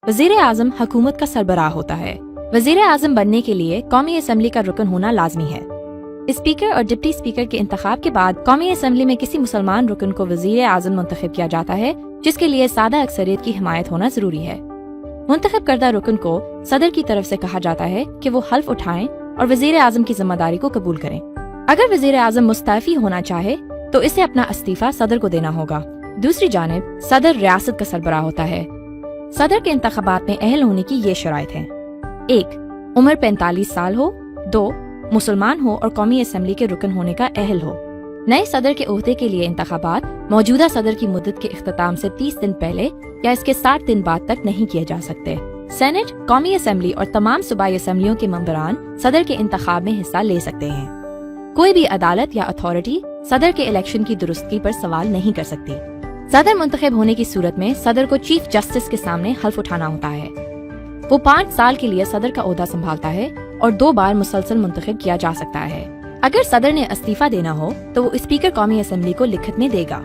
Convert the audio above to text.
वज़ीर आज़म हुकूमत का सरबराह होता है। वज़ीर आज़म बनने के लिए कौमी असम्बली का रुकन होना लाजमी है। स्पीकर और डिप्टी स्पीकर के इंतखाब के बाद कौमी असम्बली में किसी मुसलमान रुकन को वज़ीर आज़म मुंतखब किया जाता है, जिसके लिए सादा अक्सरियत की हिमायत होना जरूरी है। मुंतखब करदा रुकन को सदर की तरफ से कहा जाता है कि वो हल्फ उठाएं और वज़ीर आज़म की जिम्मेदारी को कबूल करें। अगर वज़ीर आज़म मुस्तैफी होना चाहे तो इसे अपना इस्तीफा सदर को देना होगा। दूसरी जानिब सदर रियासत का सरबराह होता है। सदर के इंतखाबात में अहल होने की ये शराइत हैं: 1. उम्र 45 साल हो। 2. मुसलमान हो और कौमी असम्बली के रुकन होने का अहल हो। नए सदर के ओहदे के लिए इंतखाबात मौजूदा सदर की मुद्दत के इख्तिताम से 30 दिन पहले या इसके 60 दिन बाद तक नहीं किए जा सकते। सेनेट, कौमी असम्बली और तमाम सूबाई असम्बलियों के मेंबरान सदर के इंतखाब में हिस्सा ले सकते हैं। कोई भी अदालत या अथॉरिटी सदर के इलेक्शन की दुरुस्ती पर सवाल नहीं कर सकती। सदर मुंतखब होने की सूरत में सदर को चीफ जस्टिस के सामने हल्फ उठाना होता है। वो 5 साल के लिए सदर का ओहदा संभालता है और 2 बार मुसलसल मुंतखब किया जा सकता है। अगर सदर ने इस्तीफा देना हो तो वो स्पीकर कौमी असम्बली को लिखत में देगा।